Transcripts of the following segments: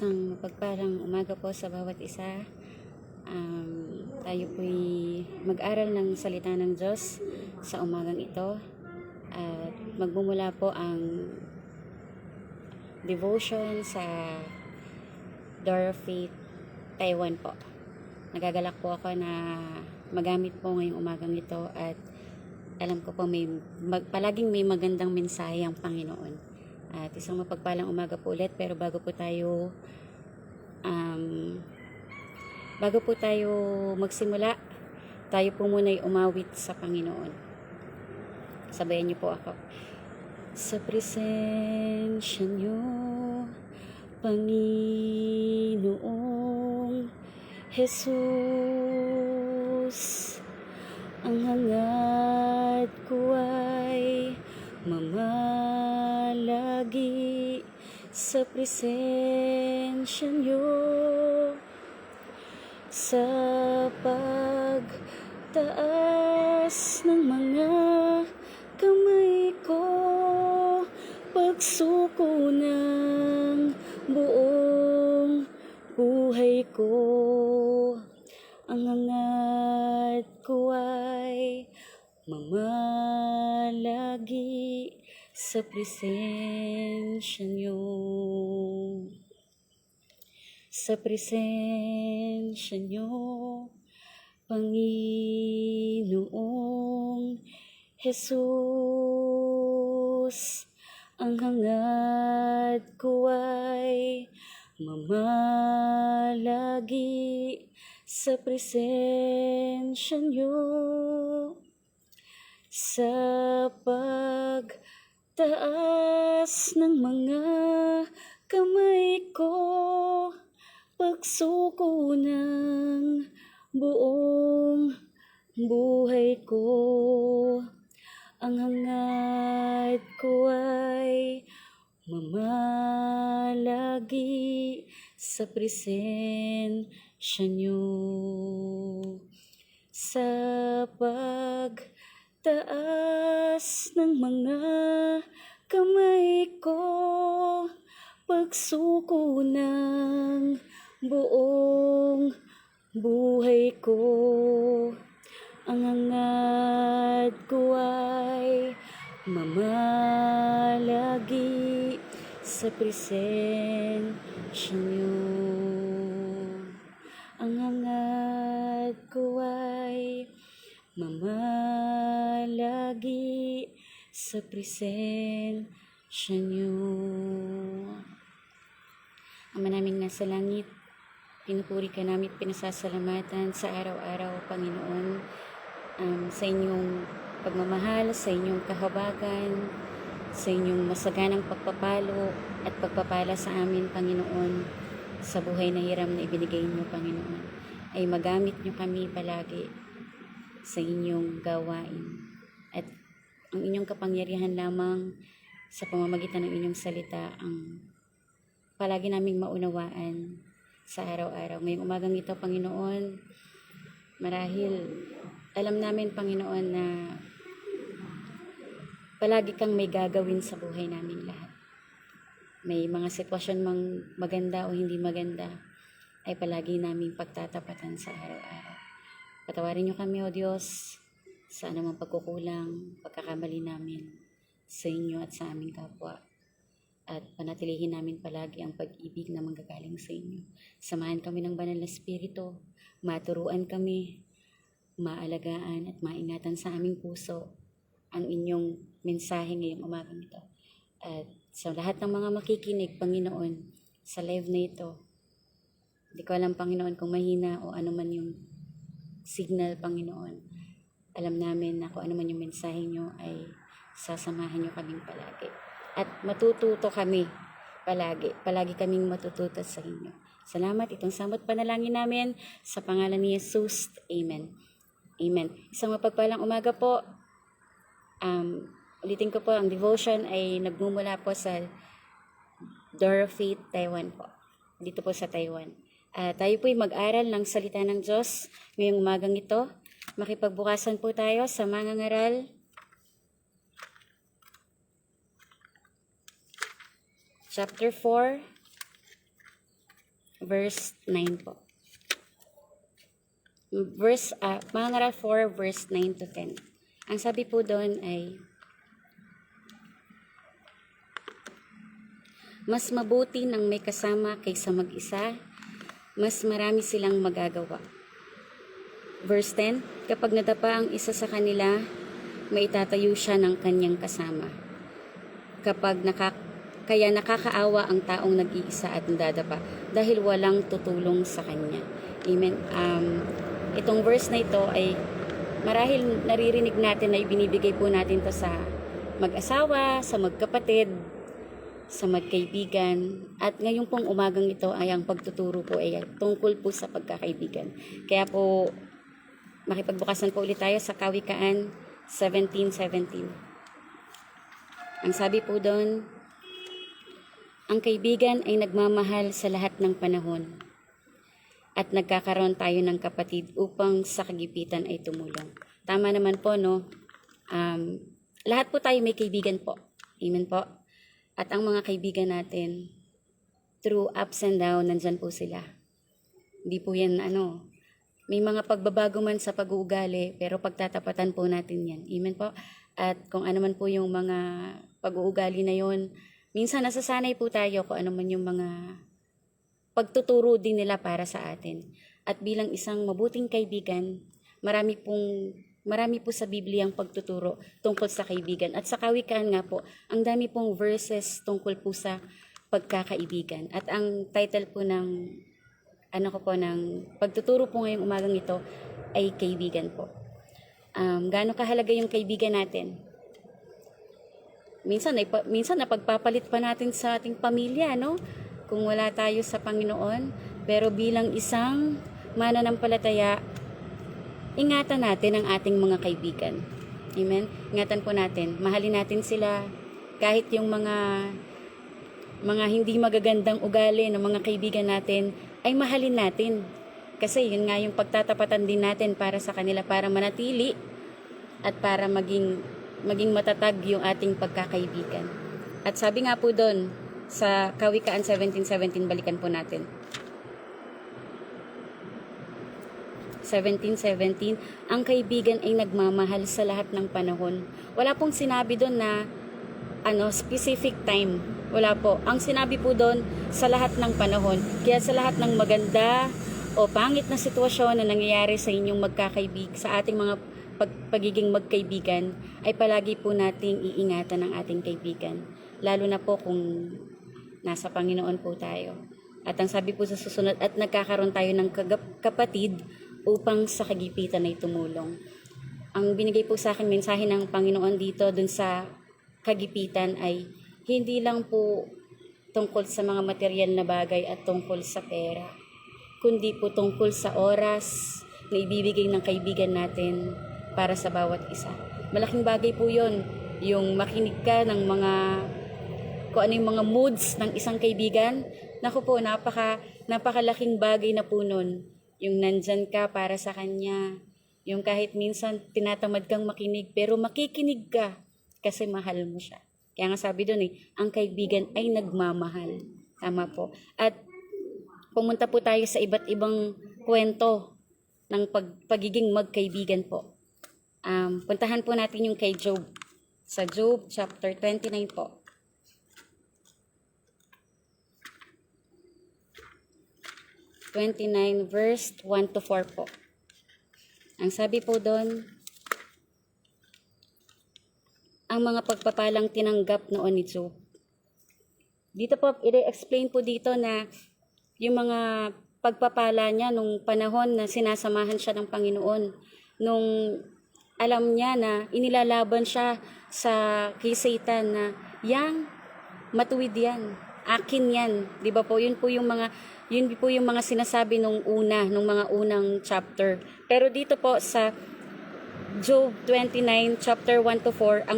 Isang mapagpalang umaga po sa bawat isa. Tayo po'y mag-aral ng salita ng Diyos sa umagang ito. At magmumula po ang devotion sa Door of Faith, Taiwan po. Nagagalak po ako na magamit po ngayong umagang ito at alam ko po palaging may magandang mensahe ang Panginoon. At isang mapagpalang umaga po ulit, pero bago po tayo magsimula, tayo po muna'y umawit sa Panginoon. Sabayan niyo po ako. Sa presensya niyo, Panginoong Jesus, ang hangad ko ay mamalagi sa presensya niyo, sa pagtaas ng mga kamay ko, pagsuko ng buong buhay ko, ang hangad ko ay mamalagi sa presensya niyo. Sa presensya niyo, Panginoong Jesus, ang hangad ko ay mamalagi sa presensya niyo, sa pagtaas ng mga kamay ko, pagsuko ng buong buhay ko, ang hangad ko ay mamalagi sa presensya niyo, sa pagtaas ng mga kamay ko, pagsuko ng buong buhay ko, ang hangad ko ay mamalagi sa presensya niyo, ang hangad ko ay mamalagi sa presensya niyo. Ama naming nasa langit, pinupuri ka namin, pinasasalamatan sa araw-araw, Panginoon, sa inyong pagmamahal, sa inyong kahabagan, sa inyong masaganang pagpapalo at pagpapala sa amin, Panginoon, sa buhay na hiram na ibinigay niyo, Panginoon, ay magamit niyo kami palagi sa inyong gawain. At ang inyong kapangyarihan lamang sa pamamagitan ng inyong salita ang palagi naming maunawaan sa araw-araw. Ngayong umagang ito, Panginoon, marahil alam namin, Panginoon, na palagi kang may gagawin sa buhay namin lahat. May mga sitwasyon mang maganda o hindi maganda, ay palagi naming pagtatapatan sa araw-araw. Patawarin niyo kami, O Diyos, sa anumang pagkukulang, pagkakamali namin sa inyo at sa aming kapwa. At panatilihin namin palagi ang pag-ibig na manggagaling sa inyo. Samahan kami ng banal na Espiritu, maturuan kami, maalagaan at maingatan sa aming puso ang inyong mensahe ngayong umagang ito. At sa lahat ng mga makikinig, Panginoon, sa live na ito, hindi ko alam, Panginoon, kung mahina o ano man yung signal, Panginoon. Alam namin na kung ano man yung mensahe nyo ay sasamahan nyo kaming palagi. At matututo kami palagi. Palagi kaming matututo sa inyo. Salamat. Itong samot panalangin namin sa pangalan ni Jesus. Amen. Amen. Isang mapagpalang umaga po. Ulitin ko po, ang devotion ay nagmumula po sa Door of Faith, Taiwan po. Dito po sa Taiwan. Tayo po'y mag-aral ng salita ng Diyos ngayong umagang ito. Makipagbukasan po tayo sa mga ngaral. Chapter 4, verse 9 po. Mga ngaral 4, verse 9 to 10. Ang sabi po doon ay, mas mabuti nang may kasama kaysa mag-isa, mas marami silang magagawa. Verse 10, kapag nadapa ang isa sa kanila, maitatayo siya ng kanyang kasama. Kaya nakakaawa ang taong nag-iisa at nadadapa dahil walang tutulong sa kanya. Amen. Itong verse na ito ay marahil naririnig natin na ibinibigay po natin to sa mag-asawa, sa magkapatid, sa magkaibigan. At ngayon pong umagang ito ay ang pagtuturo po ay tungkol po sa pagkakaibigan. Kaya po makipagbukasan po ulit tayo sa Kawikaan 17:17. Ang sabi po doon, ang kaibigan ay nagmamahal sa lahat ng panahon at nagkakaroon tayo ng kapatid upang sa kagipitan ay tumulong. Tama naman po, no? Lahat po tayo may kaibigan po. Amen po. At ang mga kaibigan natin, through ups and down, nandyan po sila. Hindi po yan, may mga pagbabago man sa pag-uugali, pero pagtatapatan po natin yan. Amen po. At kung ano man po yung mga pag-uugali na yon, minsan nasasanay po tayo kung ano man yung mga pagtuturo din nila para sa atin. At bilang isang mabuting kaibigan, marami po sa Biblia ang pagtuturo tungkol sa kaibigan. At sa Kawikaan nga po, ang dami pong verses tungkol po sa pagkakaibigan. At ang title po ng ng pagtuturo po ngayong umagang ito ay kaibigan po. Gaano kahalaga yung kaibigan natin? Minsan napagpapalit pa natin sa ating pamilya, no? Kung wala tayo sa Panginoon. Pero bilang isang mananampalataya, ingatan natin ang ating mga kaibigan. Amen? Ingatan po natin. Mahalin natin sila kahit yung mga hindi magagandang ugali ng mga kaibigan natin ay mahalin natin. Kasi yun nga yung pagtatapatan din natin para sa kanila, para manatili at para maging matatag yung ating pagkakaibigan. At sabi nga po doon sa Kawikaan 17:17, balikan po natin. 17:17, ang kaibigan ay nagmamahal sa lahat ng panahon. Wala pong sinabi doon na specific time. Wala po. Ang sinabi po doon, sa lahat ng panahon. Kaya sa lahat ng maganda o pangit na sitwasyon na nangyayari sa inyong sa ating mga pagiging magkaibigan, ay palagi po nating iingatan ang ating kaibigan. Lalo na po kung nasa Panginoon po tayo. At ang sabi po sa susunod, at nagkakaroon tayo ng kapatid upang sa kagipitan ay tumulong. Ang binigay po sa akin mensahe ng Panginoon dito dun sa kagipitan ay hindi lang po tungkol sa mga material na bagay at tungkol sa pera, kundi po tungkol sa oras na ibibigay ng kaibigan natin para sa bawat isa. Malaking bagay po yun, yung makinig ka ng kung ano yung mga moods ng isang kaibigan. Naku po, napakalaking bagay na po nun. Yung nandyan ka para sa kanya. Yung kahit minsan tinatamad kang makinig, pero makikinig ka kasi mahal mo siya. Kaya nga sabi doon ang kaibigan ay nagmamahal. Tama po. At pumunta po tayo sa iba't ibang kwento ng pagiging magkaibigan po. Puntahan po natin yung kay Job. Sa Job chapter 29 po. verse 1 to 4 po. Ang sabi po doon, ang mga pagpapalang tinanggap noon ni Job. Dito po, i-explain po dito na yung mga pagpapala niya nung panahon na sinasamahan siya ng Panginoon. Nung alam niya na inilalaban siya kay Satan na, yang, matuwid yan, akin yan. Di ba po, yun po yung mga sinasabi nung mga unang chapter. Pero dito po sa Job 29, chapter 1 to 4,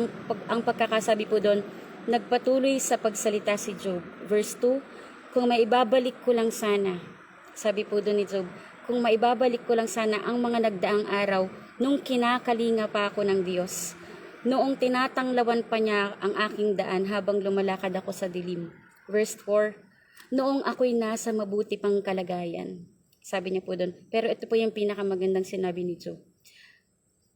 ang pagkakasabi po doon, nagpatuloy sa pagsalita si Job. Verse 2, kung maibabalik ko lang sana, sabi po doon ni Job, kung maibabalik ko lang sana ang mga nagdaang araw nung kinakalinga pa ako ng Diyos, noong tinatanglawan pa niya ang aking daan habang lumalakad ako sa dilim. Verse 4, noong ako'y nasa mabuti pang kalagayan. Sabi niya po doon. Pero ito po yung pinakamagandang sinabi ni Job.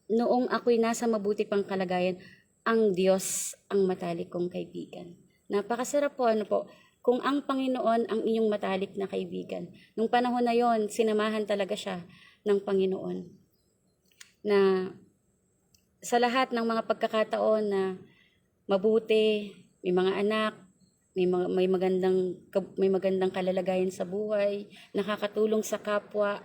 Noong ako'y nasa mabuti pang kalagayan, ang Diyos ang matalik kong kaibigan. Napakasarap po, ano po, kung ang Panginoon ang inyong matalik na kaibigan. Nung panahon na yon, sinamahan talaga siya ng Panginoon. Na sa lahat ng mga pagkakataon na mabuti, may mga anak, may magandang kalalagayan sa buhay, nakakatulong sa kapwa.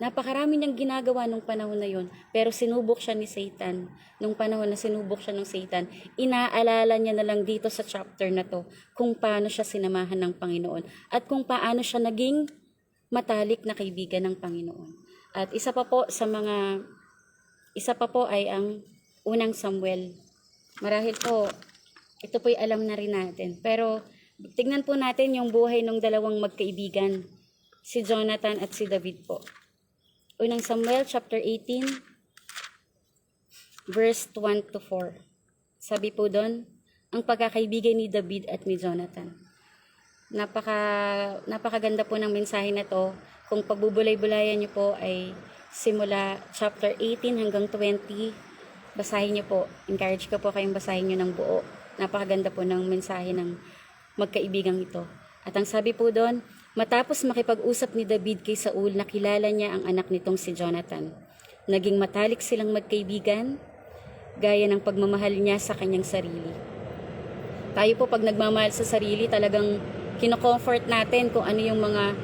Napakarami niyang ginagawa nung panahon na yon. Pero sinubok siya ni Satan. Nung panahon na sinubok siya ng Satan, inaalala niya na lang dito sa chapter na to kung paano siya sinamahan ng Panginoon at kung paano siya naging matalik na kaibigan ng Panginoon. At isa pa po ay ang unang Samuel. Marahil po, ito po'y alam na rin natin. Pero tignan po natin yung buhay ng dalawang magkaibigan, si Jonathan at si David po. Unang Samuel chapter 18, verse 1 to 4. Sabi po doon, ang pagkakaibigan ni David at ni Jonathan. Napakaganda po ng mensahe na to. Kung pagbubulay-bulayan niyo po ay simula chapter 18 hanggang 20, basahin niyo po. Encourage ko po kayong basahin niyo ng buo. Napakaganda po ng mensahe ng magkaibigang ito. At ang sabi po doon, matapos makipag-usap ni David kay Saul, nakilala niya ang anak nitong si Jonathan. Naging matalik silang magkaibigan, gaya ng pagmamahal niya sa kanyang sarili. Tayo po pag nagmamahal sa sarili, talagang kino-comfort natin kung ano yung mga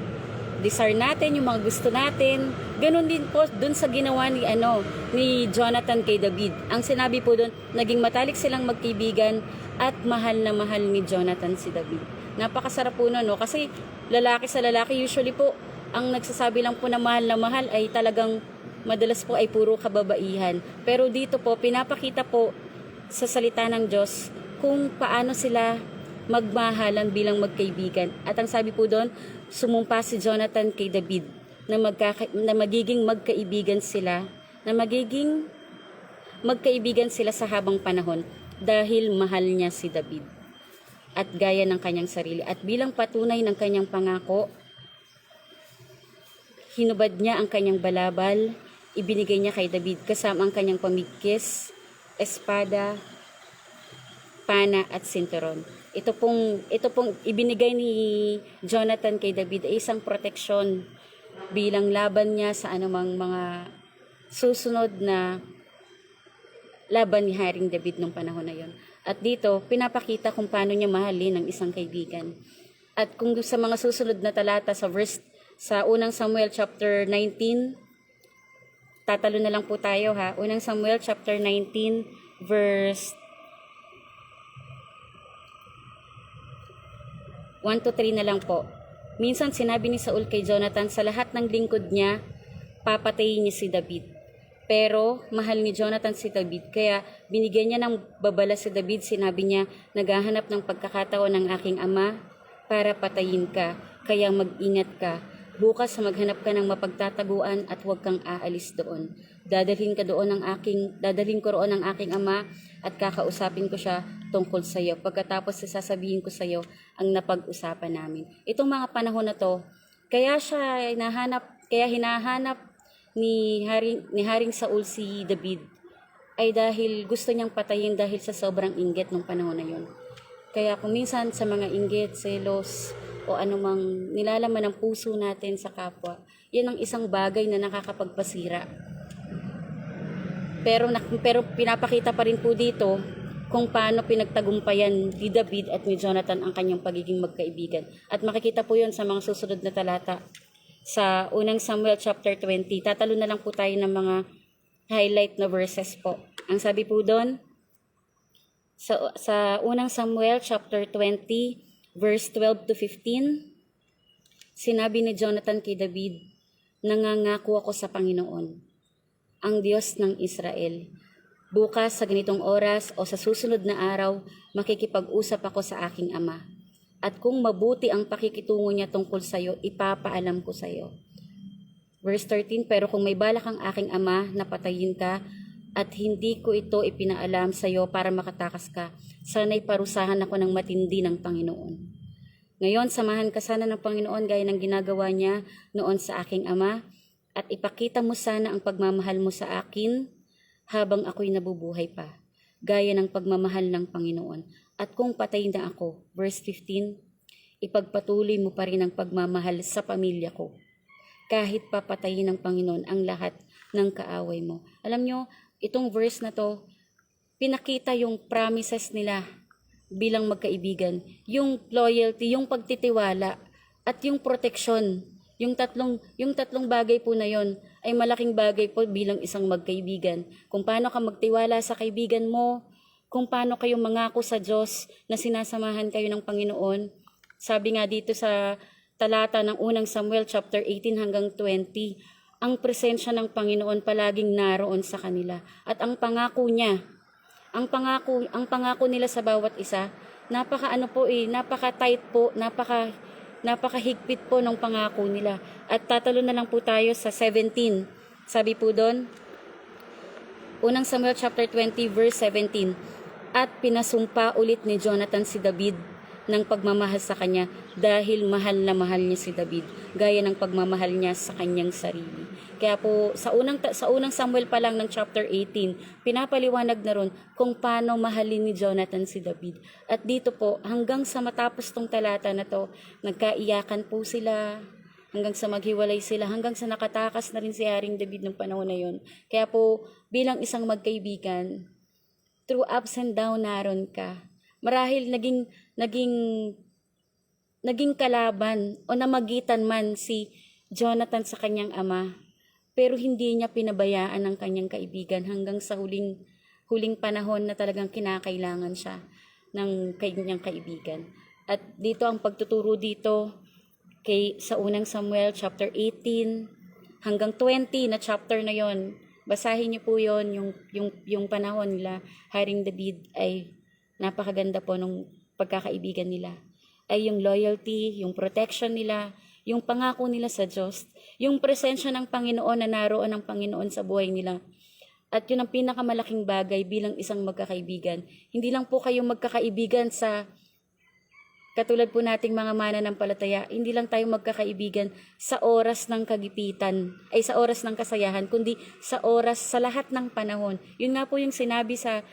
desire natin, yung mga gusto natin. Ganun din po dun sa ginawa ni Jonathan kay David. Ang sinabi po dun, naging matalik silang magkaibigan at mahal na mahal ni Jonathan si David. Napakasarap po nun, no? Kasi lalaki sa lalaki, usually po, ang nagsasabi lang po na mahal ay talagang madalas po ay puro kababaihan. Pero dito po, pinapakita po sa salita ng Diyos kung paano sila magmahalan bilang magkaibigan. At ang sabi po doon, sumumpa si Jonathan kay David na magiging magkaibigan sila sa habang panahon dahil mahal niya si David at gaya ng kanyang sarili. At bilang patunay ng kanyang pangako, hinubad niya ang kanyang balabal, ibinigay niya kay David kasama ang kanyang pamigkis, espada, pana at sinturon. Ito pong ibinigay ni Jonathan kay David ay isang proteksyon bilang laban niya sa anumang mga susunod na laban ni Haring David nung panahon na yon. At dito, pinapakita kung paano niya mahalin ang isang kaibigan. At kung sa mga susunod na talata sa unang Samuel chapter 19, tatalo na lang po tayo ha. Unang Samuel chapter 19 verse 1 to 3 na lang po. Minsan sinabi ni Saul kay Jonathan, sa lahat ng lingkod niya, papatayin niya si David. Pero mahal ni Jonathan si David, kaya binigyan niya ng babala si David. Sinabi niya, naghahanap ng pagkakataon ng aking ama para patayin ka, kaya mag-ingat ka. Bukas maghanap ka ng mapagtataguan at huwag kang aalis doon. Dadalhin ko roon ang aking ama at kakausapin ko siya tungkol sa iyo. Pagkatapos sasabihin ko sa iyo ang napag-usapan namin. Itong mga panahon na to, kaya hinahanap ni Haring Saul si David ay dahil gusto niyang patayin dahil sa sobrang inggit ng panahon na yon. Kaya kung minsan sa mga inggit, selos, o anumang nilalaman ng puso natin sa kapwa, yan ang isang bagay na nakakapagpasira. Pero pinapakita pa rin po dito kung paano pinagtagumpayan ni David at ni Jonathan ang kanyang pagiging magkaibigan. At makikita po yon sa mga susunod na talata sa unang Samuel chapter 20. Tatalo na lang po tayo ng mga highlight na verses po. Ang sabi po doon, sa unang Samuel chapter 20, verse 12 to 15, sinabi ni Jonathan kay David, nangangako ako sa Panginoon, ang Diyos ng Israel. Bukas sa ganitong oras o sa susunod na araw, makikipag-usap ako sa aking ama. At kung mabuti ang pakikitungo niya tungkol sa iyo, ipapaalam ko sa iyo. Verse 13, pero kung may balak ang aking ama na patayin ka at hindi ko ito ipinaalam sa iyo para makatakas ka, sana'y parusahan ako ng matindi ng Panginoon. Ngayon, samahan ka sana ng Panginoon gaya ng ginagawa niya noon sa aking ama, at ipakita mo sana ang pagmamahal mo sa akin habang ako'y nabubuhay pa, gaya ng pagmamahal ng Panginoon. At kung patay na ako, verse 15, ipagpatuloy mo pa rin ang pagmamahal sa pamilya ko, kahit papatayin ng Panginoon ang lahat ng kaaway mo. Alam nyo, itong verse na to, pinakita yung promises nila bilang magkaibigan, yung loyalty, yung pagtitiwala, at yung proteksyon. Yung tatlong bagay po na yon ay malaking bagay po bilang isang magkaibigan. Kung paano ka magtiwala sa kaibigan mo, kung paano kayo mangako sa Diyos na sinasamahan kayo ng Panginoon. Sabi nga dito sa talata ng unang Samuel chapter 18 hanggang 20, ang presensya ng Panginoon palaging naroon sa kanila. At ang pangako niya, ang pangako nila sa bawat isa, napaka-tight po, napakahigpit po ng pangako nila. At tatalo na lang po tayo sa 17. Sabi po doon, unang Samuel chapter 20 verse 17, at pinasumpa ulit ni Jonathan si David ng pagmamahal sa kanya dahil mahal na mahal niya si David, gaya ng pagmamahal niya sa kanyang sarili. Kaya po sa unang Samuel pa lang ng chapter 18, pinapaliwanag na ron kung paano mahalin ni Jonathan si David. At dito po, hanggang sa matapos tong talata na to, nagkaiyakan po sila, hanggang sa maghiwalay sila, hanggang sa nakatakas na rin si Haring David ng panahon na yon. Kaya po, bilang isang magkaibigan, through ups and down naroon ka. Marahil naging kalaban o namagitan man si Jonathan sa kanyang ama, pero hindi niya pinabayaan ang kanyang kaibigan hanggang sa huling panahon na talagang kinakailangan siya ng kanyang kaibigan. At dito ang pagtuturo dito sa unang Samuel chapter 18 hanggang 20 na chapter na yon. Basahin niyo po yon, yung panahon nila Haring David, ay napakaganda po nung pagkakaibigan nila. Ay yung loyalty, yung protection nila, yung pangako nila sa Diyos, yung presensya ng Panginoon na naroon ng Panginoon sa buhay nila. At yun ang pinakamalaking bagay bilang isang magkakaibigan. Hindi lang po kayo magkakaibigan sa katulad po nating mga mananampalataya, hindi lang tayo magkakaibigan sa oras ng kagipitan, ay sa oras ng kasayahan, kundi sa lahat ng panahon. Yun nga po yung sinabi sa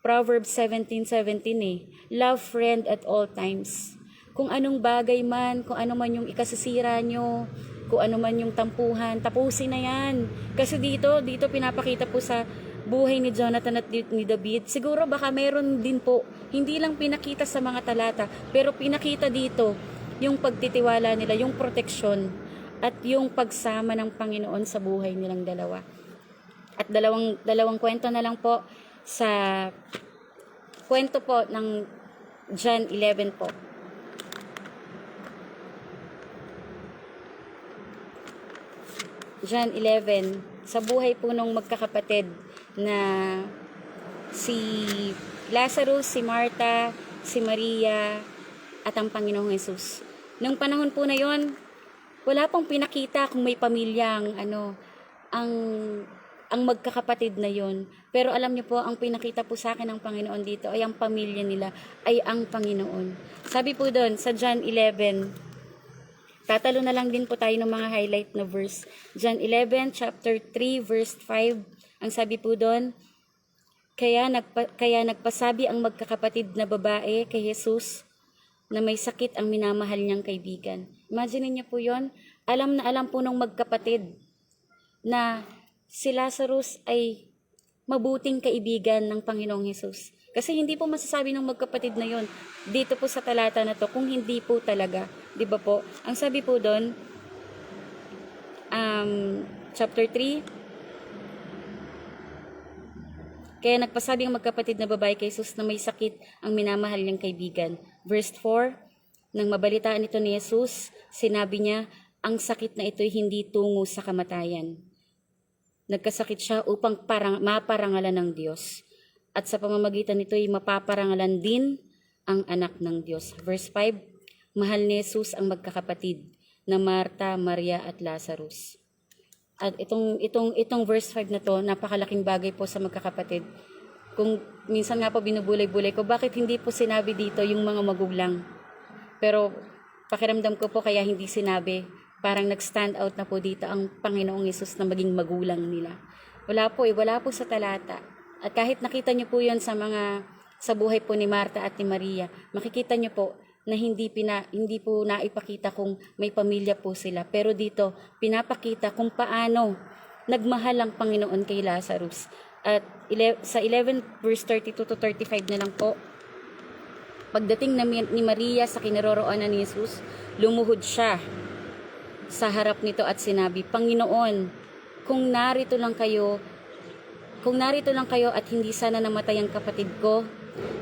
Proverbs 17:17 love friend at all times. Kung anong bagay man, kung ano man yung ikasisira nyo, kung ano man yung tampuhan, tapusin na yan. Kasi dito pinapakita po sa buhay ni Jonathan at ni David, siguro baka meron din po, hindi lang pinakita sa mga talata, pero pinakita dito yung pagtitiwala nila, yung proteksyon, at yung pagsama ng Panginoon sa buhay nilang dalawa. At dalawang kwento na lang po sa kwento po ng John 11 po. John 11, sa buhay po nung magkakapatid na si Lazarus, si Martha, si Maria, at ang Panginoong Jesus. Nung panahon po na yon, wala pong pinakita kung may pamilyang ang magkakapatid na yon. Pero alam niyo po, ang pinakita po sa akin ng Panginoon dito ay ang pamilya nila, ay ang Panginoon. Sabi po doon sa John 11, tatalo na lang din po tayo ng mga highlight na verse. John 11, chapter 3, verse 5, ang sabi po doon, kaya nagpasabi ang magkakapatid na babae kay Jesus na may sakit ang minamahal niyang kaibigan. Imagine niyo po yon. Alam na alam po ng magkapatid na si Lazarus ay mabuting kaibigan ng Panginoong Jesus. Kasi hindi po masasabi ng magkapatid na yon dito po sa talata na to kung hindi po talaga. Di ba po? Ang sabi po doon, chapter 3, kaya nagpasabi ang magkapatid na babae kay Jesus na may sakit ang minamahal niyang kaibigan. Verse 4, nang mabalitaan ito ni Jesus, sinabi niya, ang sakit na ito'y hindi tungo sa kamatayan. Nagkasakit siya upang maparangalan ng Diyos. At sa pamamagitan nito'y mapaparangalan din ang anak ng Diyos. Verse 5, mahal ni Jesus ang magkakapatid na Marta, Maria at Lazarus. At itong verse 5 na to, napakalaking bagay po sa magkakapatid. Kung minsan nga po binubulay-bulay ko, bakit hindi po sinabi dito yung mga magulang? Pero pakiramdam ko po kaya hindi sinabi, parang nag-stand out na po dito ang Panginoong Yesus na maging magulang nila. Wala po sa talata. At kahit nakita niyo po yon sa buhay po ni Marta at ni Maria, makikita niyo po na hindi po naipakita kung may pamilya po sila. Pero dito, pinapakita kung paano nagmahal ang Panginoon kay Lazarus. At sa 11 verse 32 to 35 na lang po, pagdating ni Maria sa kinaroroonan ni Jesus, lumuhod siya sa harap nito at sinabi, Panginoon, kung narito lang kayo at hindi sana namatay ang kapatid ko,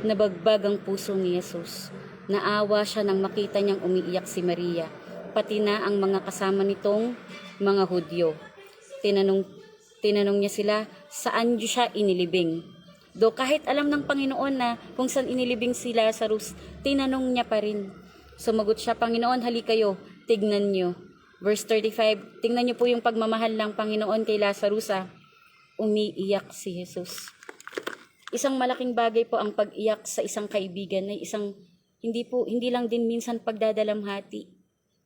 nabagbag ang puso ni Jesus. Naawa siya nang makita niyang umiiyak si Maria, pati na ang mga kasama nitong mga Hudyo. Tinanong niya sila, saan niyo siya inilibing? Do kahit alam ng Panginoon na kung saan inilibing si Lazarus, tinanong niya pa rin. Sumagot siya, Panginoon, hali kayo, tignan niyo. Verse 35, tingnan niyo po yung pagmamahal ng Panginoon kay Lazarus. Umiiyak si Jesus. Isang malaking bagay po ang pag-iyak sa isang kaibigan na hindi lang din minsan pagdadalamhati,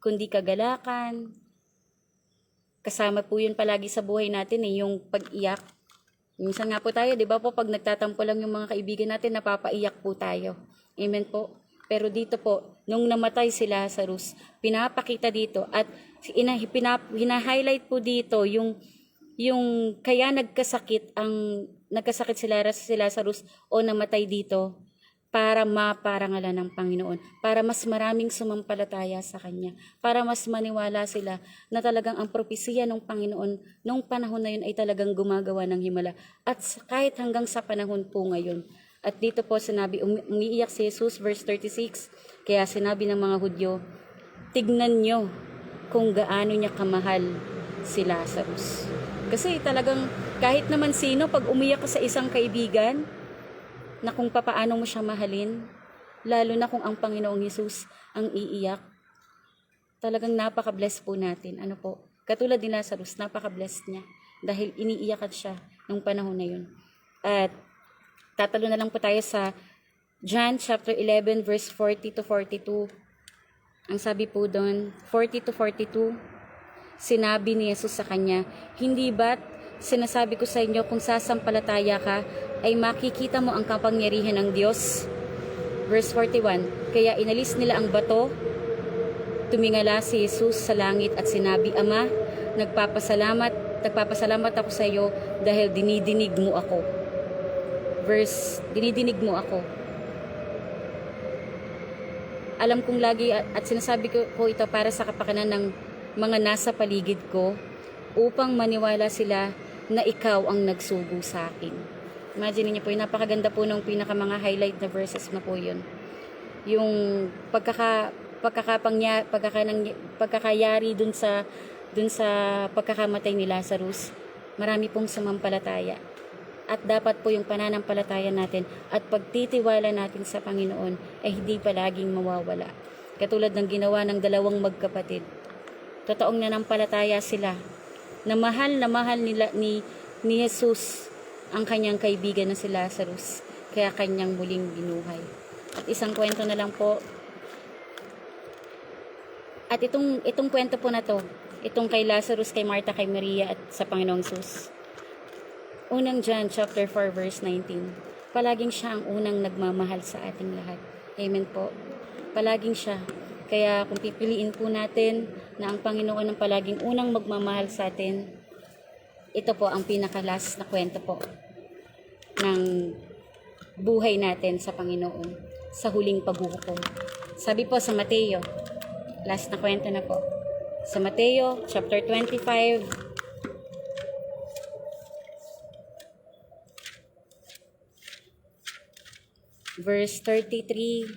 kundi kagalakan. Kasama po yun palagi sa buhay natin yung pag-iyak. Minsan nga po tayo, di ba po, pag nagtatampo lang yung mga kaibigan natin, napapaiyak po tayo. Amen po. Pero dito po, nung namatay si Lazarus, pinapakita dito at hina-highlight po dito yung kaya nagkasakit si Lazarus o namatay dito para maparangalan ng Panginoon, para mas maraming sumampalataya sa Kanya, para mas maniwala sila na talagang ang propesiya ng Panginoon nung panahon na yun ay talagang gumagawa ng himala at kahit hanggang sa panahon po ngayon. At dito po sinabi, umiiyak si Jesus, verse 36, kaya sinabi ng mga Hudyo, tignan nyo kung gaano niya kamahal si Lazarus. Kasi talagang kahit naman sino, pag umiyak ka sa isang kaibigan, na kung papaano mo siya mahalin, lalo na kung ang Panginoong Hesus ang iiyak, talagang napaka-bless po natin. Ano po? Katulad ni Lazarus, napaka-bless niya dahil iniiyakan siya nung panahon na yun. At tatalo na lang po tayo sa John chapter 11 verse 40 to 42. Ang sabi po doon, 40 to 42, sinabi ni Jesus sa kanya, hindi ba't sinasabi ko sa inyo kung sasampalataya ka, ay makikita mo ang kapangyarihan ng Diyos? Verse 41, kaya inalis nila ang bato, tumingala si Jesus sa langit at sinabi, Ama, nagpapasalamat ako sa iyo dahil dinidinig mo ako. Dinidinig mo ako. Alam kong lagi at sinasabi ko ito para sa kapakanan ng mga nasa paligid ko upang maniwala sila na ikaw ang nagsugo sa akin. Imagine niyo po, napakaganda po ng mga highlight na verses na po yun. Yung pagkakayari dun sa pagkakamatay ni Lazarus, marami pong sumampalataya. At dapat po yung pananampalataya natin at pagtitiwala natin sa Panginoon ay hindi palaging mawawala. Katulad ng ginawa ng dalawang magkapatid. Totoong nanampalataya sila na mahal nila ni Jesus ang kanyang kaibigan na si Lazarus, kaya kanyang muling binuhay. At isang kwento na lang po. At itong kwento po na to, itong kay Lazarus, kay Marta, kay Maria at sa Panginoong Jesus. Unang John chapter 4 verse 19. Palaging siya ang unang nagmamahal sa ating lahat. Amen po. Palaging siya. Kaya kung pipiliin po natin na ang Panginoon ang palaging unang magmamahal sa atin, ito po ang pinakalas na kwento po ng buhay natin sa Panginoon sa huling paghuhukom. Sabi po sa Mateo, last na kwento na po. Sa Mateo chapter 25 verse 33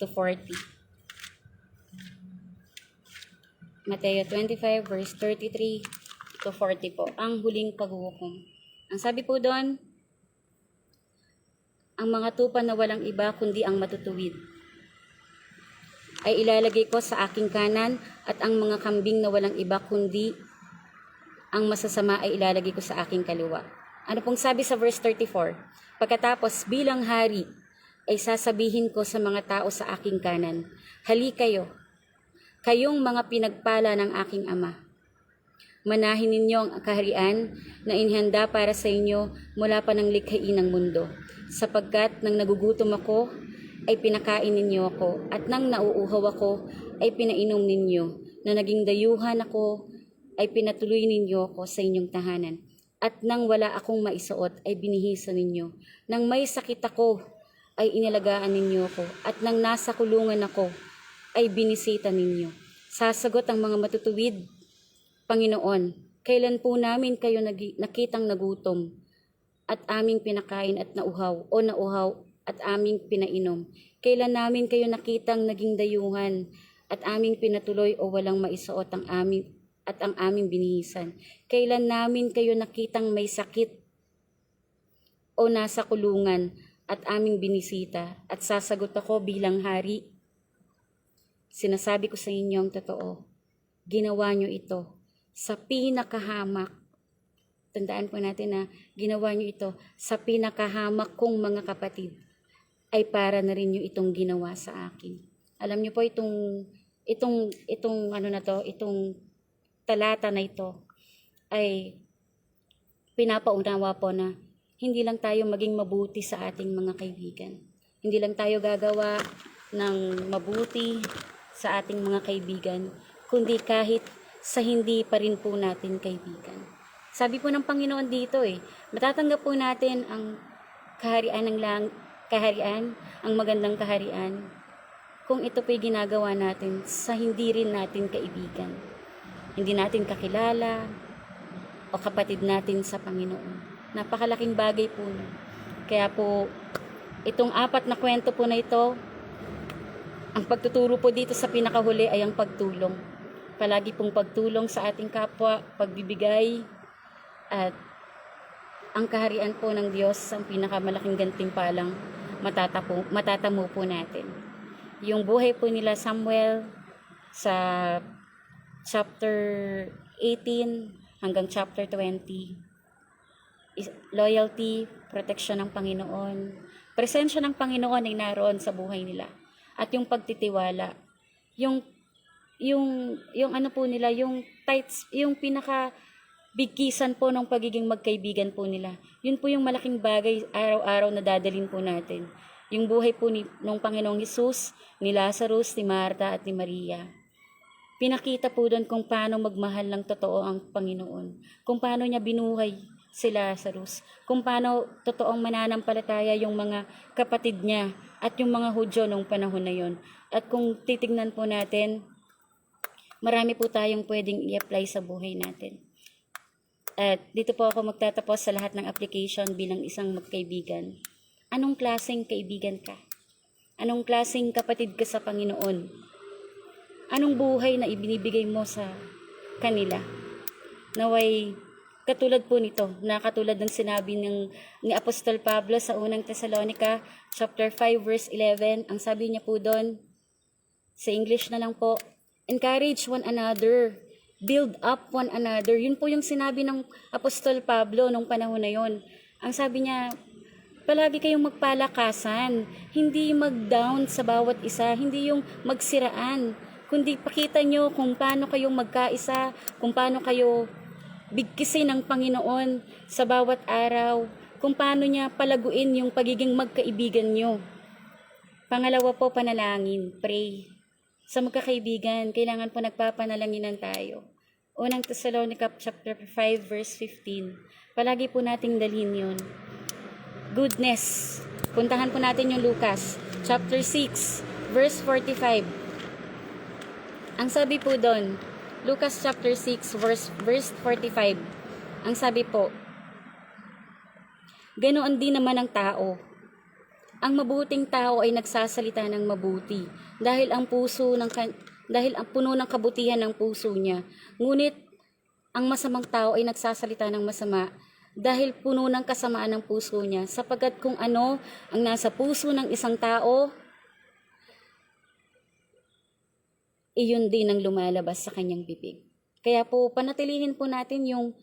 to 40. Mateo 25 verse 33 to 40 po, ang huling paghuhukom. Ang sabi po doon, ang mga tupa na walang iba kundi ang matutuwid ay ilalagay ko sa aking kanan, at ang mga kambing na walang iba kundi ang masasama ay ilalagay ko sa aking kaliwa. Ano pong sabi sa verse 34? Pagkatapos bilang hari ay sasabihin ko sa mga tao sa aking kanan, hali kayo, kayong mga pinagpala ng aking Ama. Manahin ninyo ang kaharian na inihanda para sa inyo mula pa ng likhain ng mundo. Sapagkat nang nagugutom ako, ay pinakain ninyo ako, at nang nauuhaw ako, ay pinainom ninyo. Na naging dayuhan ako, ay pinatuloy ninyo ako sa inyong tahanan. At nang wala akong maisuot, ay binihisan ninyo. Nang may sakit ako, ay inalagaan ninyo ako. At nang nasa kulungan ako, ay binisita ninyo. Sasagot ang mga matutuwid, Panginoon, kailan po namin kayo nakitang nagutom at aming pinakain at nauhaw at aming pinainom? Kailan namin kayo nakitang naging dayuhan at aming pinatuloy o walang maisuot ang aming binihisan? Kailan namin kayo nakitang may sakit o nasa kulungan at aming binisita? At sasagot ako bilang hari, sinasabi ko sa inyo ang totoo, ginawa nyo ito sa pinakahamak. Tandaan po natin na ginawa nyo ito sa pinakahamak kong mga kapatid, ay para na rin nyo itong ginawa sa akin. Alam nyo po itong talata na ito ay pinapaunawa po na hindi lang tayo maging mabuti sa ating mga kaibigan. Hindi lang tayo gagawa ng mabuti sa ating mga kaibigan, kundi kahit sa hindi pa rin po natin kaibigan. Sabi po ng Panginoon dito matatanggap po natin ang kaharian, ang magandang kaharian, kung ito po'y ginagawa natin sa hindi rin natin kaibigan. Hindi natin kakilala o kapatid natin sa Panginoon. Napakalaking bagay po. Kaya po, itong 4 na kwento po na ito, ang pagtuturo po dito sa pinakahuli ay ang pagtulong. Palagi pong pagtulong sa ating kapwa, pagbibigay, at ang kaharian po ng Diyos ang pinakamalaking gantimpalang matatamo po natin. Yung buhay po nila Samuel sa chapter 18 hanggang chapter 20, loyalty, protection ng Panginoon, presensya ng Panginoon ay naroon sa buhay nila, at yung pagtitiwala, yung ano po nila, yung tights, yung pinaka bigkisan po ng pagiging magkaibigan po nila. Yun po yung malaking bagay araw-araw na dadalhin po natin. Yung buhay po ng Panginoong Hesus, ni Lazarus, ni Marta at ni Maria. Pinakita po doon kung paano magmahal ng totoo ang Panginoon. Kung paano niya binuhay si Lazarus. Kung paano totoong mananampalataya yung mga kapatid niya at yung mga Hudyo nung panahon na yon. At kung titignan po natin, marami po tayong pwedeng i-apply sa buhay natin. At dito po ako magtatapos sa lahat ng application bilang isang magkaibigan. Anong klaseng kaibigan ka? Anong klaseng kapatid ka sa Panginoon? Anong buhay na ibinibigay mo sa kanila? Naway katulad po nito, na katulad ng sinabi ni Apostol Pablo sa unang Thessalonica, chapter 5, verse 11, ang sabi niya po doon, sa English na lang po, encourage one another, build up one another. Yun po yung sinabi ng Apostol Pablo nung panahon na yon. Ang sabi niya, palagi kayong magpalakasan, hindi mag-down sa bawat isa, hindi yung magsiraan, kundi pakita nyo kung paano kayong magkaisa, kung paano kayo bigkisin ng Panginoon sa bawat araw, kung paano niya palaguin yung pagiging magkaibigan nyo. Pangalawa po, panalangin, pray. Sa magkakaibigan, kailangan po nagpapanalanginan tayo. Unang Thessalonica chapter 5 verse 15. Palagi po nating dalhin yun. Goodness. Puntahan po natin yung Lucas chapter 6 verse 45. Ang sabi po doon, Lucas chapter 6 verse 45. Ang sabi po, ganoon din naman ang tao. Ang mabuting tao ay nagsasalita ng mabuti dahil ang puno ng kabutihan ng puso niya. Ngunit ang masamang tao ay nagsasalita ng masama dahil puno ng kasamaan ng puso niya, sapagkat kung ano ang nasa puso ng isang tao, iyon din ang lumalabas sa kanyang bibig. Kaya po panatilihin po natin yung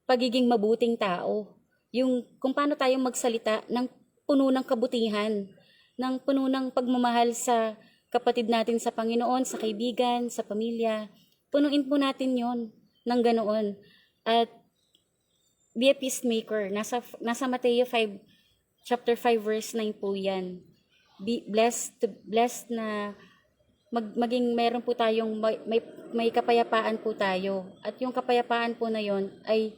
pagiging mabuting tao, yung kung paano tayo magsalita ng puno ng kabutihan, ng puno ng pagmamahal sa kapatid natin sa Panginoon, sa kaibigan, sa pamilya. Punuin po natin yon ng ganoon. At be a peacemaker. Nasa Mateo 5, chapter 5, verse 9 po yan. Be blessed na maging meron po tayong may kapayapaan po tayo. At yung kapayapaan po na yon ay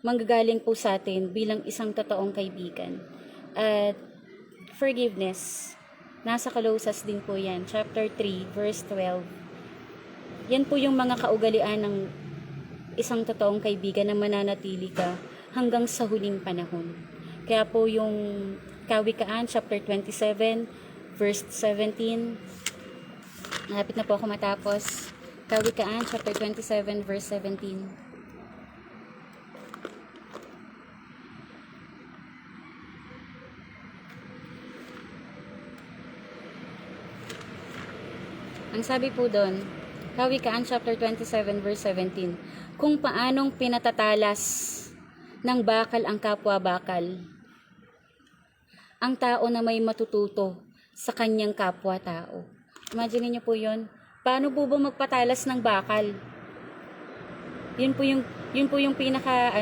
manggagaling po sa atin bilang isang totoong kaibigan. At forgiveness, nasa Colossus din po yan, chapter 3, verse 12. Yan po yung mga kaugalian ng isang totoong kaibigan na mananatili ka hanggang sa huling panahon. Kaya po yung Kawikaan, chapter 27, verse 17. Malapit na po ako matapos. Kawikaan, chapter 27, verse 17. Ang sabi po doon, Kawikaan chapter 27 verse 17, kung paanong pinatatalas ng bakal ang kapwa-bakal, ang tao na may matututo sa kanyang kapwa-tao. Imagine niyo po yun. Paano po ba magpatalas ng bakal? Yun po yung pinaka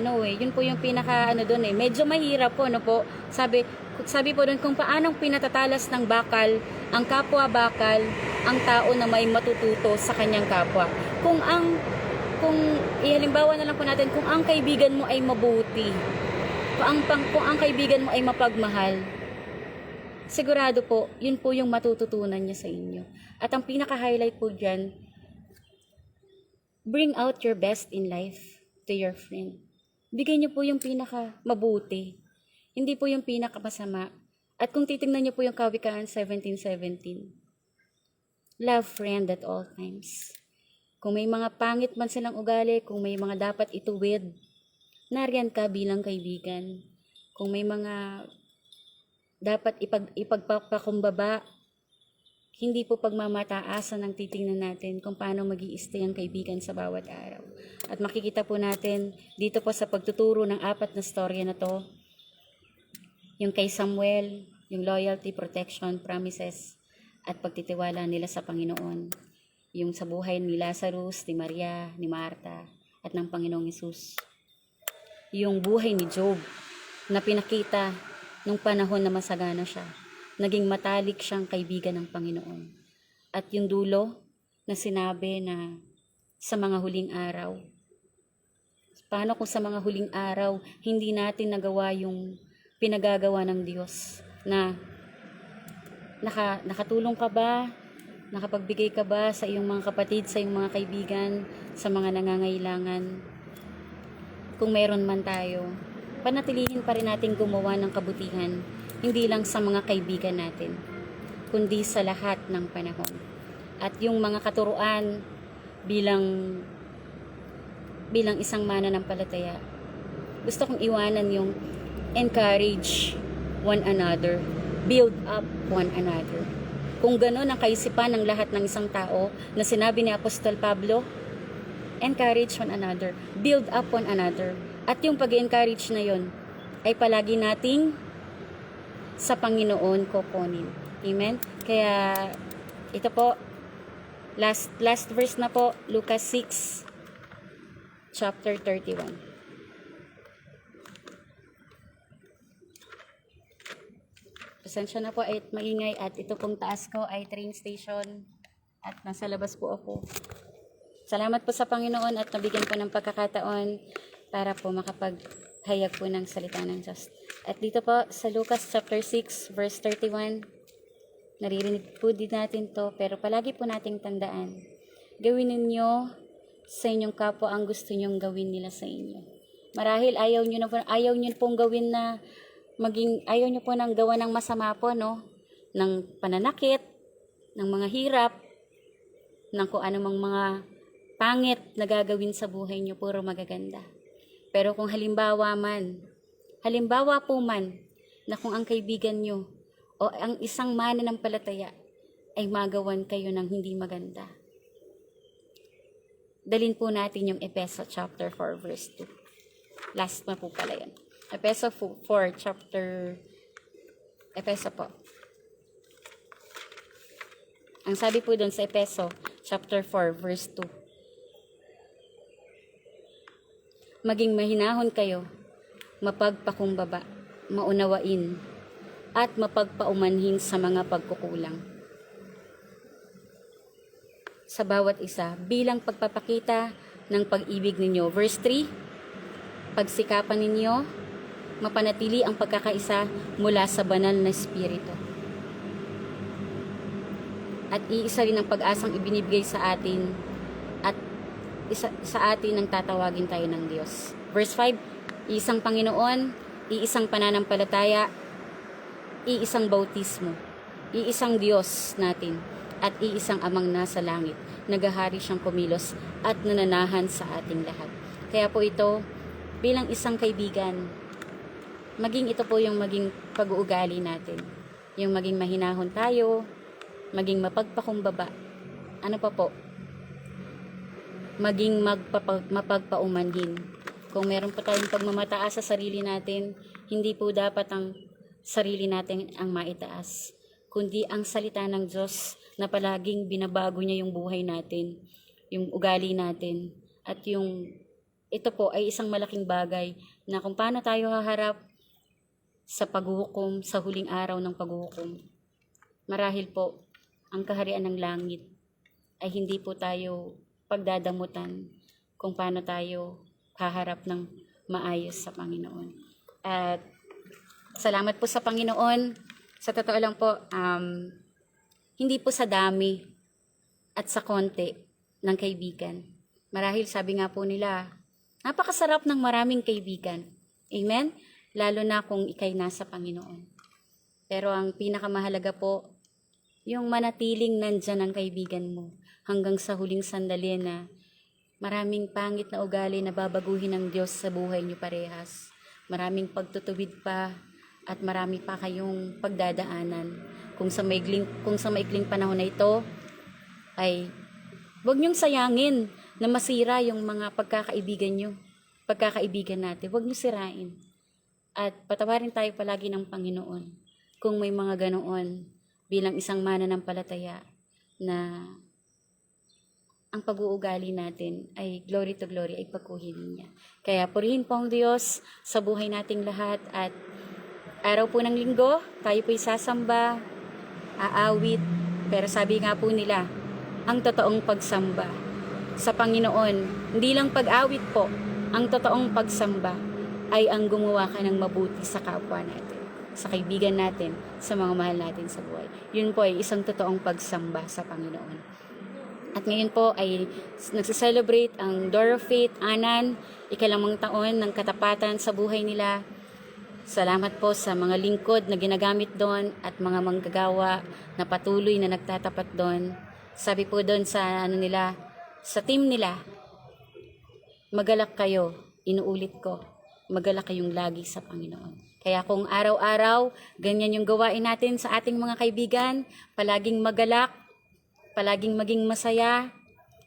doon eh. Medyo mahirap po, no po. Sabi po doon, kung paanong pinatatalas ng bakal ang kapwa-bakal, ang tao na may matututo sa kanyang kapwa. Kung ihalimbawa na lang po natin, kung ang kaibigan mo ay mabuti, kung ang kaibigan mo ay mapagmahal, sigurado po, yun po yung matututunan niya sa inyo. At ang pinaka-highlight po dyan, bring out your best in life to your friend. Bigay niyo po yung pinaka-mabuti, hindi po yung pinaka-masama. At kung titingnan niyo po yung Kawikaan 17:17, love friend at all times. Kung may mga pangit man silang ugali, kung may mga dapat ituwid, nariyan ka bilang kaibigan. Kung may mga dapat ipagpapakumbaba, hindi po pagmamataasan ang titingnan natin kung paano mag-i-stay ang kaibigan sa bawat araw. At makikita po natin dito po sa pagtuturo ng 4 na storya na to, yung kay Samuel, yung loyalty, protection, promises, at pagtitiwala nila sa Panginoon. Yung sa buhay ni Lazarus, ni Maria, ni Marta, at ng Panginoong Hesus. Yung buhay ni Job na pinakita nung panahon na masagana siya. Naging matalik siyang kaibigan ng Panginoon. At yung dulo na sinabi na sa mga huling araw. Paano kung sa mga huling araw hindi natin nagawa yung pinagagawa ng Diyos na nakatulong ka ba? Nakapagbigay ka ba sa iyong mga kapatid, sa iyong mga kaibigan, sa mga nangangailangan? Kung meron man tayo, panatilihin pa rin natin gumawa ng kabutihan, hindi lang sa mga kaibigan natin, kundi sa lahat ng panahon. At yung mga katuruan bilang isang mananampalataya, gusto kong iwanan yung encourage one another, build up one another. Kung gano'n ang kaisipan ng lahat ng isang tao na sinabi ni Apostol Pablo, encourage one another, build up one another. At yung pag-encourage na yon ay palagi nating sa Panginoon kukunin. Amen? Kaya ito po, last verse na po, Lucas 6, chapter 31. Pasensya na po ay maingay at ito pong taas ko ay train station at nasa labas po ako. Salamat po sa Panginoon at nabigyan po ng pagkakataon para po makapaghayag po ng salita ng Diyos. At dito po sa Lucas chapter 6 verse 31, naririnig po din natin to, pero palagi po nating tandaan, gawin ninyo sa inyong kapwa ang gusto nyong gawin nila sa inyo. Marahil ayaw nyo pong gawin na ayaw nyo po nang gawa ng masama po, no? Ng pananakit, ng mga hirap, ng kung anumang mga pangit na gagawin sa buhay nyo, puro magaganda. Pero kung halimbawa po man, na kung ang kaibigan nyo o ang isang mananampalataya ay magawan kayo ng hindi maganda, dalin po natin yung Efeso chapter 4 verse 2. Last na po pala yan. Efeso 4 chapter, Efeso po. Ang sabi po doon sa Efeso, chapter 4, verse 2. Maging mahinahon kayo, mapagpakumbaba, maunawain, at mapagpaumanhin sa mga pagkukulang. Sa bawat isa, bilang pagpapakita ng pag-ibig ninyo. Verse 3, pagsikapan ninyo, mapanatili ang pagkakaisa mula sa banal na Espiritu. At iisa rin ang pag-asang ibinibigay sa atin at sa atin ang tatawagin tayo ng Diyos. Verse 5, iisang Panginoon, iisang pananampalataya, iisang bautismo, iisang Diyos natin, at iisang Amang nasa langit, nagahari siyang kumilos at nananahan sa ating lahat. Kaya po ito, bilang isang kaibigan, maging ito po yung maging pag-uugali natin. Yung maging mahinahon tayo, maging mapagpakumbaba. Ano pa po? Maging mapagpaumanhin. Kung meron po tayong pagmamataas sa sarili natin, hindi po dapat ang sarili natin ang maitaas, kundi ang salita ng Diyos na palaging binabago niya yung buhay natin, yung ugali natin. At ito po ay isang malaking bagay na kung paano tayo haharap sa paghuhukom, sa huling araw ng paghuhukom. Marahil po, ang kaharian ng langit ay hindi po tayo pagdadamutan kung paano tayo haharap ng maayos sa Panginoon. At salamat po sa Panginoon. Sa totoo lang po, hindi po sa dami at sa konti ng kaibigan. Marahil sabi nga po nila, napakasarap ng maraming kaibigan. Amen? Lalo na kung ikay nasa Panginoon. Pero ang pinakamahalaga po, yung manatiling nandyan ang kaibigan mo hanggang sa huling sandali na maraming pangit na ugali na babaguhin ng Diyos sa buhay niyo parehas. Maraming pagtutuwid pa at marami pa kayong pagdadaanan. Kung sa maikling panahon na ito, ay huwag niyong sayangin na masira yung mga pagkakaibigan natin. Huwag niyo sirain. At patawarin tayo palagi ng Panginoon kung may mga ganoon bilang isang mananampalataya na ang pag-uugali natin ay glory to glory, ay pagkuhinin niya. Kaya purihin po ang Diyos sa buhay nating lahat at araw po ng linggo, tayo po'y sasamba, aawit, pero sabi nga po nila, ang totoong pagsamba sa Panginoon, hindi lang pag-awit po, ang totoong pagsamba ay ang gumawa ka ng mabuti sa kapwa natin, sa kaibigan natin, sa mga mahal natin sa buhay. Yun po ay isang totoong pagsamba sa Panginoon. At ngayon po ay nagsiselebrate ang Door of Faith, Anan, ikalimang taon ng katapatan sa buhay nila. Salamat po sa mga lingkod na ginagamit doon at mga manggagawa na patuloy na nagtatapat doon. Sabi po doon sa sa team nila, magalak kayo, inuulit ko, magalak kayong lagi sa Panginoon. Kaya kung araw-araw, ganyan yung gawain natin sa ating mga kaibigan, palaging magalak, palaging maging masaya,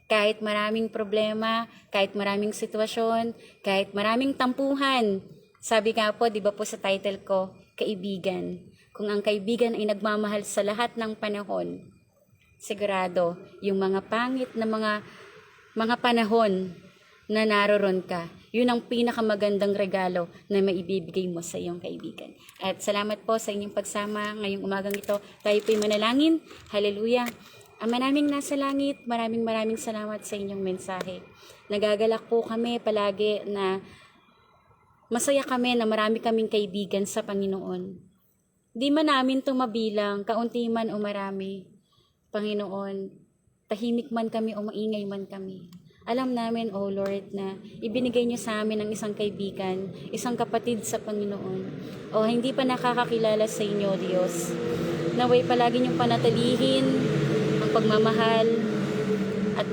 kahit maraming problema, kahit maraming sitwasyon, kahit maraming tampuhan. Sabi nga po, di ba po sa title ko, kaibigan. Kung ang kaibigan ay nagmamahal sa lahat ng panahon, sigurado, yung mga pangit na mga panahon na naroon ka, yun ang pinakamagandang regalo na maibibigay mo sa iyong kaibigan. At salamat po sa inyong pagsama ngayong umagang ito. Tayo po'y manalangin. Hallelujah. Ama naming nasa langit, maraming salamat sa inyong mensahe. Nagagalak po kami palagi na masaya kami na marami kaming kaibigan sa Panginoon. Di man namin ito mabilang, kaunti man o marami. Panginoon, tahimik man kami o maingay man kami. Alam namin, O Lord, na ibinigay niyo sa amin ang isang kaibigan, isang kapatid sa Panginoon. O hindi pa nakakakilala sa inyo, Diyos. Naway palagi niyong panatilihin ang pagmamahal at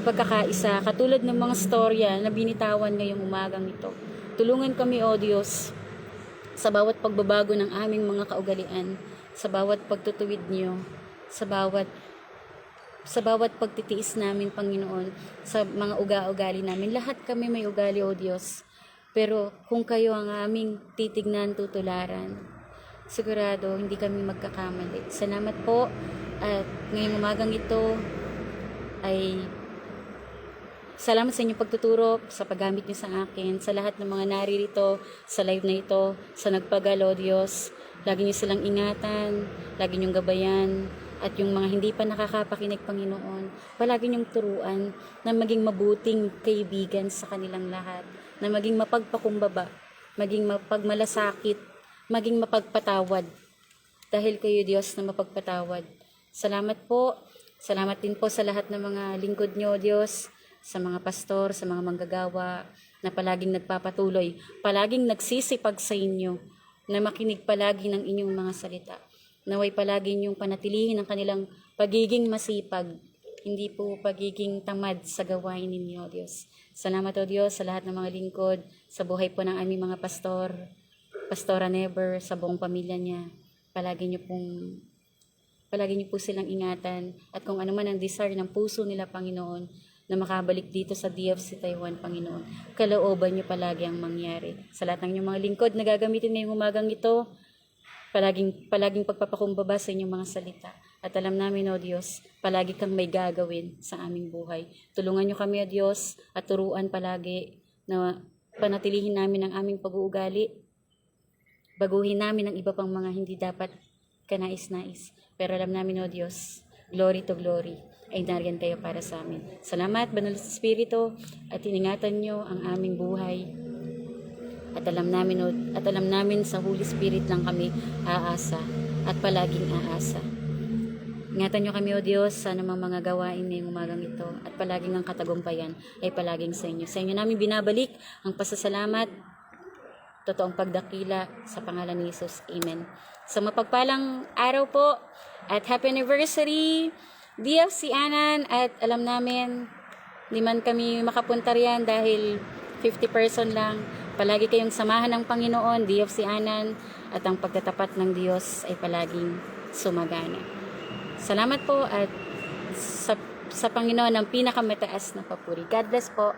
pagkakaisa, katulad ng mga storya na binitawan ngayong umagang ito. Tulungan kami, O Diyos, sa bawat pagbabago ng aming mga kaugalian, sa bawat pagtutuwid niyo, sa bawat pagtitiis namin, Panginoon, sa mga ugali namin. Lahat kami may ugali, O Diyos. Pero kung kayo ang aming titignan, tutularan, sigurado hindi kami magkakamali. Salamat po At ngayong umagang ito ay salamat sa inyong pagtuturo, sa paggamit niyo sa akin, sa lahat ng mga naririto, sa live na ito, sa nagpagalo, Diyos. Lagi niyo silang ingatan, lagi niyong gabayan, at yung mga hindi pa nakakapakinig, Panginoon, palagi niyong turuan na maging mabuting kaibigan sa kanilang lahat, na maging mapagpakumbaba, maging mapagmalasakit, maging mapagpatawad. Dahil kayo, Diyos, na mapagpatawad. Salamat po. Salamat din po sa lahat ng mga lingkod niyo, Diyos, sa mga pastor, sa mga manggagawa, na palaging nagpapatuloy, palaging nagsisipag sa inyo, na makinig palagi ng inyong mga salita. Naway palagi niyong panatilihin ang kanilang pagiging masipag, hindi po pagiging tamad sa gawain ninyo, Diyos. Salamat o Diyos sa lahat ng mga lingkod, sa buhay po ng aming mga pastor, Pastora Never, sa buong pamilya niya. Palagi niyo po silang ingatan, at kung ano man ang desire ng puso nila, Panginoon, na makabalik dito sa DFC Taiwan, Panginoon, kalooban niyo palagi ang mangyari. Sa lahat ng inyong mga lingkod na gagamitin ngayong umagang ito, palaging pagpapakumbaba sa inyong mga salita. At alam namin, O Diyos, palagi kang may gagawin sa aming buhay. Tulungan niyo kami, O Diyos, at turuan palagi na panatilihin namin ang aming pag-uugali. Baguhin namin ang iba pang mga hindi dapat kanais-nais. Pero alam namin, O Diyos, glory to glory, ay nariyan kayo para sa amin. Salamat, Banal sa Espiritu, at iningatan niyo ang aming buhay. At alam namin sa Holy Spirit lang kami aasa, at palaging aasa. Ingatan niyo kami, O Diyos, sa namang mga gawain ngayong umagang ito, at palaging ang katagumpayan ay palaging sa inyo. Sa inyo namin binabalik ang pasasalamat, totoong pagdakila, sa pangalan ni Jesus. Amen. So mapagpalang araw po, at happy anniversary, DFC Anan. At alam namin, di man kami makapunta riyan dahil 50% lang. Palagi kayong samahan ng Panginoon, DFC Anan, at ang pagtatapat ng Diyos ay palaging sumagana. Salamat po, at sa Panginoon ang pinakamataas na papuri. God bless po.